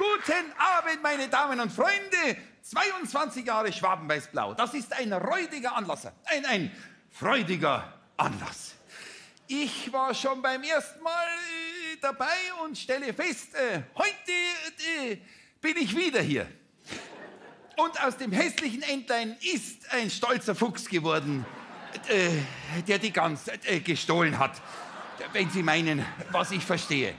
Guten Abend, meine Damen und Freunde. 22 Jahre Schwaben-Weiß-Blau. Das ist ein räudiger Anlass. Ein freudiger Anlass. Ich war schon beim ersten Mal dabei und stelle fest, heute bin ich wieder hier. Und aus dem hässlichen Entlein ist ein stolzer Fuchs geworden, der die Gans gestohlen hat. Wenn Sie meinen, was ich verstehe.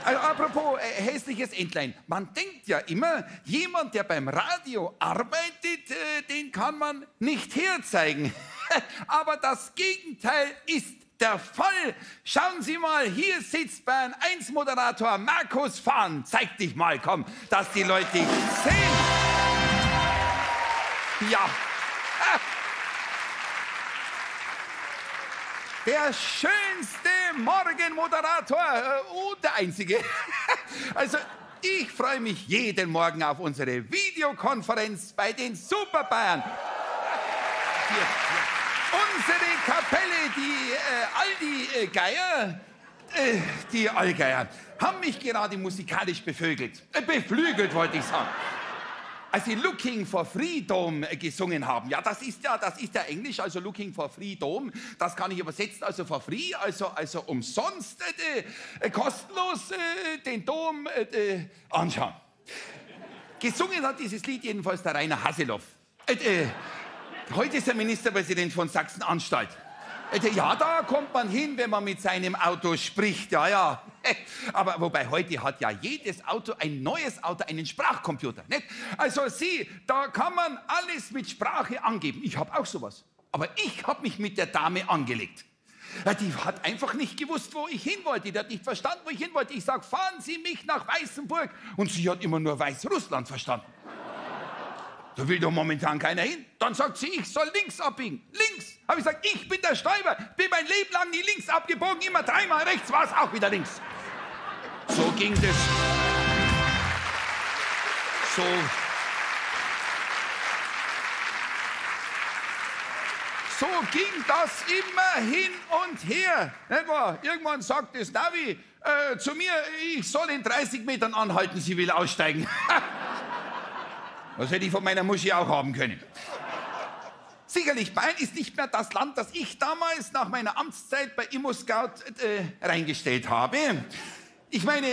Also, apropos hässliches Entlein. Man denkt ja immer, jemand, der beim Radio arbeitet, den kann man nicht herzeigen. Aber das Gegenteil ist der Fall. Schauen Sie mal, hier sitzt Bayern 1 Moderator Markus Fahn. Zeig dich mal, komm, dass die Leute dich sehen. Ja. Der schönste Morgenmoderator und der einzige. Also, ich freue mich jeden Morgen auf unsere Videokonferenz bei den Super Bayern. Hier. Unsere Kapelle, die Geier, die Allgeier, haben mich gerade musikalisch beflügelt, wollte ich sagen. Als sie Looking for Freedom gesungen haben, ja, das ist ja Englisch, also Looking for Freedom, das kann ich übersetzen, also for free, also umsonst, kostenlos den Dom anschauen. Gesungen hat dieses Lied jedenfalls der Rainer Haseloff. Heute ist er Ministerpräsident von Sachsen-Anstalt. Ja, da kommt man hin, wenn man mit seinem Auto spricht, ja. Aber wobei heute hat ja jedes Auto, ein neues Auto, einen Sprachcomputer, nicht? Also da kann man alles mit Sprache angeben. Ich habe auch sowas. Aber ich habe mich mit der Dame angelegt. Die hat einfach nicht gewusst, wo ich hin wollte. Die hat nicht verstanden, wo ich hin wollte. Ich sage, fahren Sie mich nach Weißenburg. Und sie hat immer nur Weißrussland verstanden. Da will doch momentan keiner hin. Dann sagt sie, ich soll links abbiegen. Links. Habe ich gesagt, ich bin der Stäuber. Bin mein Leben lang nie links abgebogen. Immer dreimal rechts, war es auch wieder links. So ging das. So ging das immer hin und her. Nicht wahr? Irgendwann sagt das Navi zu mir, ich soll in 30 Metern anhalten, sie will aussteigen. Das hätte ich von meiner Muschi auch haben können. Sicherlich, Bayern ist nicht mehr das Land, das ich damals nach meiner Amtszeit bei ImmoScout reingestellt habe. Ich meine,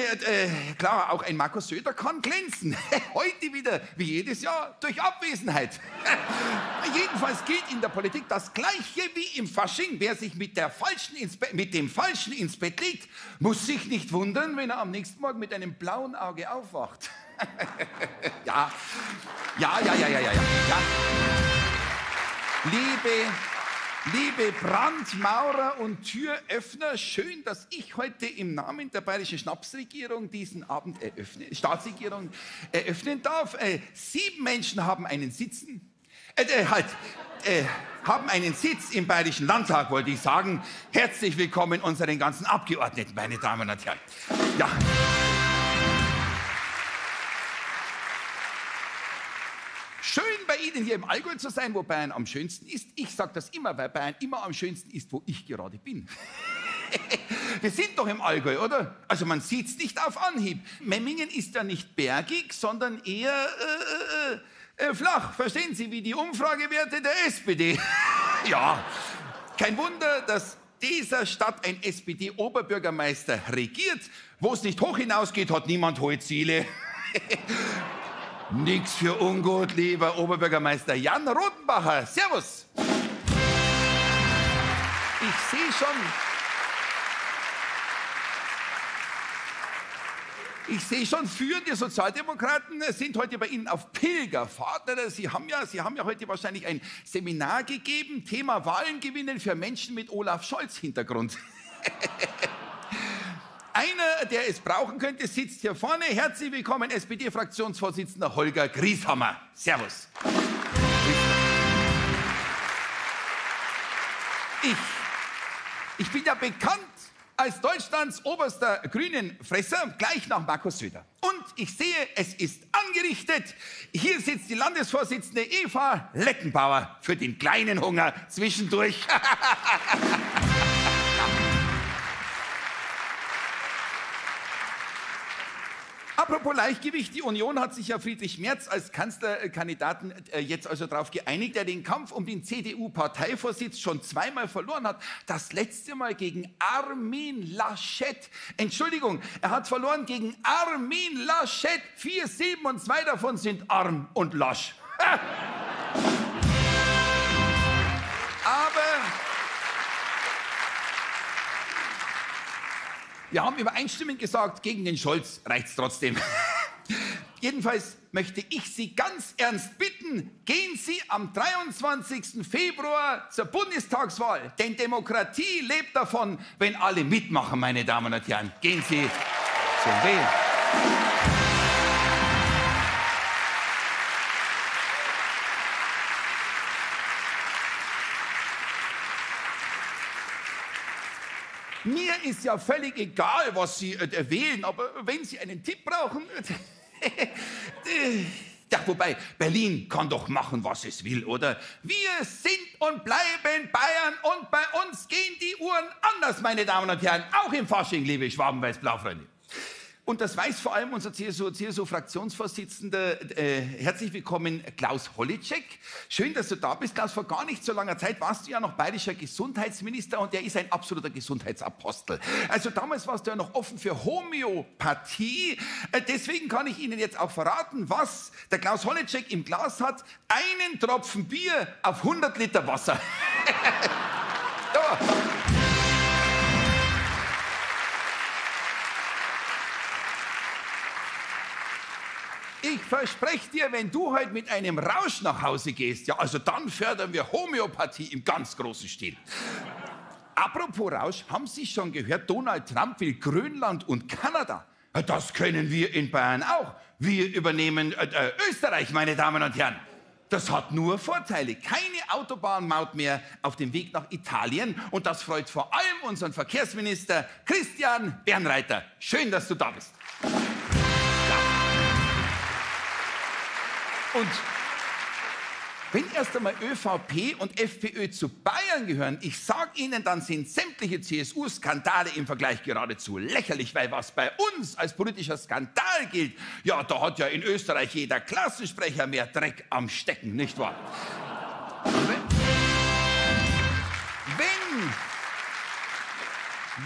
klar, auch ein Markus Söder kann glänzen. Heute wieder, wie jedes Jahr, durch Abwesenheit. Jedenfalls gilt in der Politik das Gleiche wie im Fasching. Wer sich mit dem Falschen ins Bett legt, muss sich nicht wundern, wenn er am nächsten Morgen mit einem blauen Auge aufwacht. Ja. Liebe Brandmaurer und Türöffner, schön, dass ich heute im Namen der bayerischen Schnapsregierung diesen Abend Staatsregierung eröffnen darf. 7 Menschen haben einen Sitz im Bayerischen Landtag, wollte ich sagen. Herzlich willkommen unseren ganzen Abgeordneten, meine Damen und Herren. Ja. Schön bei Ihnen hier im Allgäu zu sein, wo Bayern am schönsten ist. Ich sage das immer, weil Bayern immer am schönsten ist, wo ich gerade bin. Wir sind doch im Allgäu, oder? Also man sieht es nicht auf Anhieb. Memmingen ist ja nicht bergig, sondern eher flach. Verstehen Sie, wie die Umfragewerte der SPD. Ja, kein Wunder, dass dieser Stadt ein SPD-Oberbürgermeister regiert. Wo es nicht hoch hinausgeht, hat niemand hohe Ziele. Nix für ungut, lieber Oberbürgermeister Jan Rodenbacher. Servus. Ich sehe schon, führende Sozialdemokraten sind heute bei Ihnen auf Pilgerfahrt. Sie haben ja heute wahrscheinlich ein Seminar gegeben, Thema Wahlen gewinnen für Menschen mit Olaf Scholz-Hintergrund. Einer, der es brauchen könnte, sitzt hier vorne. Herzlich willkommen, SPD-Fraktionsvorsitzender Holger Grieshammer. Servus. Ich bin ja bekannt als Deutschlands oberster Grünenfresser, gleich nach Markus Söder. Und ich sehe, es ist angerichtet. Hier sitzt die Landesvorsitzende Eva Lettenbauer für den kleinen Hunger zwischendurch. Apropos Leichtgewicht, die Union hat sich ja Friedrich Merz als Kanzlerkandidaten jetzt also darauf geeinigt, der den Kampf um den CDU-Parteivorsitz schon zweimal verloren hat. Das letzte Mal gegen Armin Laschet. Entschuldigung, er hat verloren gegen Armin Laschet. 4 Silben und 2 davon sind arm und lasch. Aber wir haben übereinstimmend gesagt, gegen den Scholz reicht's trotzdem. Jedenfalls möchte ich Sie ganz ernst bitten, gehen Sie am 23. Februar zur Bundestagswahl. Denn Demokratie lebt davon, wenn alle mitmachen, meine Damen und Herren. Gehen Sie zum Wählen. Mir ist ja völlig egal, was Sie wählen, aber wenn Sie einen Tipp brauchen... ja, wobei, Berlin kann doch machen, was es will, oder? Wir sind und bleiben Bayern und bei uns gehen die Uhren anders, meine Damen und Herren. Auch im Fasching, liebe Schwaben-Weiß-Blau-Freunde. Und das weiß vor allem unser CSU-Fraktionsvorsitzender. Herzlich willkommen, Klaus Holleczek. Schön, dass du da bist, Klaus. Vor gar nicht so langer Zeit warst du ja noch bayerischer Gesundheitsminister und der ist ein absoluter Gesundheitsapostel. Also damals warst du ja noch offen für Homöopathie. Deswegen kann ich Ihnen jetzt auch verraten, was der Klaus Holleczek im Glas hat. Einen Tropfen Bier auf 100 Liter Wasser. Ja. Ich verspreche dir, wenn du heute mit einem Rausch nach Hause gehst, ja, also dann fördern wir Homöopathie im ganz großen Stil. Apropos Rausch, haben Sie schon gehört, Donald Trump will Grönland und Kanada. Das können wir in Bayern auch. Wir übernehmen Österreich, meine Damen und Herren. Das hat nur Vorteile. Keine Autobahnmaut mehr auf dem Weg nach Italien. Und das freut vor allem unseren Verkehrsminister Christian Bernreiter. Schön, dass du da bist. Und wenn erst einmal ÖVP und FPÖ zu Bayern gehören, ich sag Ihnen, dann sind sämtliche CSU-Skandale im Vergleich geradezu lächerlich, weil was bei uns als politischer Skandal gilt, ja, da hat ja in Österreich jeder Klassensprecher mehr Dreck am Stecken, nicht wahr?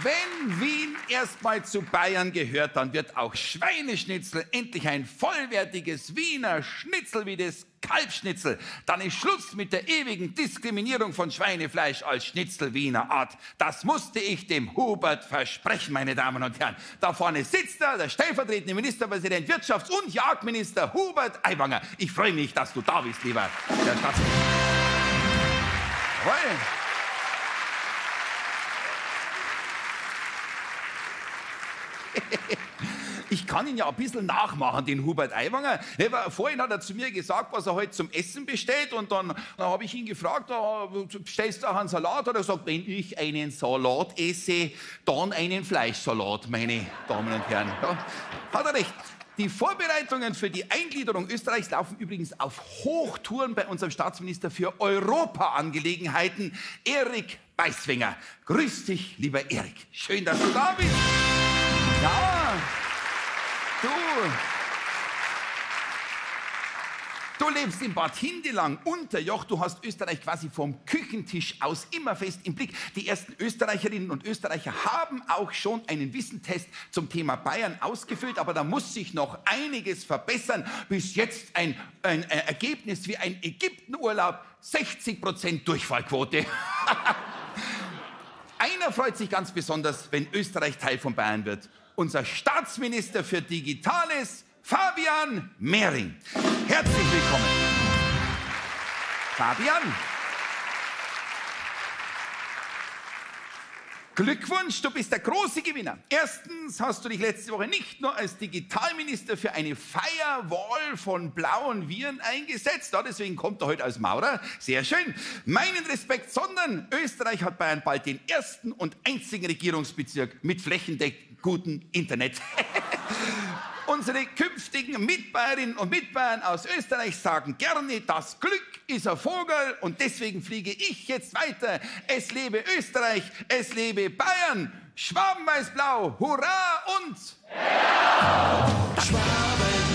Wenn Wien erstmal zu Bayern gehört, dann wird auch Schweineschnitzel endlich ein vollwertiges Wiener Schnitzel wie das Kalbschnitzel. Dann ist Schluss mit der ewigen Diskriminierung von Schweinefleisch als Schnitzel Wiener Art. Das musste ich dem Hubert versprechen, meine Damen und Herren. Da vorne sitzt er, der stellvertretende Ministerpräsident, Wirtschafts- und Jagdminister Hubert Aiwanger. Ich freue mich, dass du da bist, lieber Herr Staatsminister. Jawohl. Ich kann ihn ja ein bisschen nachmachen, den Hubert Aiwanger. Vorhin hat er zu mir gesagt, was er heute zum Essen bestellt. Und dann habe ich ihn gefragt, bestellst du auch einen Salat? Und er sagt, wenn ich einen Salat esse, dann einen Fleischsalat, meine Damen und Herren. Ja, hat er recht. Die Vorbereitungen für die Eingliederung Österreichs laufen übrigens auf Hochtouren bei unserem Staatsminister für Europa-Angelegenheiten, Erik Beiswenger. Grüß dich, lieber Erik. Schön, dass du da bist. Ja, du lebst in Bad Hindelang, Unterjoch. Du hast Österreich quasi vom Küchentisch aus immer fest im Blick. Die ersten Österreicherinnen und Österreicher haben auch schon einen Wissentest zum Thema Bayern ausgefüllt, aber da muss sich noch einiges verbessern. Bis jetzt ein Ergebnis wie ein Ägyptenurlaub, 60% Durchfallquote. Einer freut sich ganz besonders, wenn Österreich Teil von Bayern wird. Unser Staatsminister für Digitales, Fabian Mehring. Herzlich willkommen. Fabian. Glückwunsch, du bist der große Gewinner. Erstens hast du dich letzte Woche nicht nur als Digitalminister für eine Firewall von blauen Viren eingesetzt, ja, deswegen kommt er heute als Maurer, sehr schön, meinen Respekt, sondern Österreich hat Bayern bald den ersten und einzigen Regierungsbezirk mit flächendeckend gutem Internet. Unsere künftigen Mitbayerinnen und Mitbayern aus Österreich sagen gerne, das Glück ist ein Vogel und deswegen fliege ich jetzt weiter. Es lebe Österreich, es lebe Bayern. Schwaben-Weiß-Blau, hurra und... Schwaben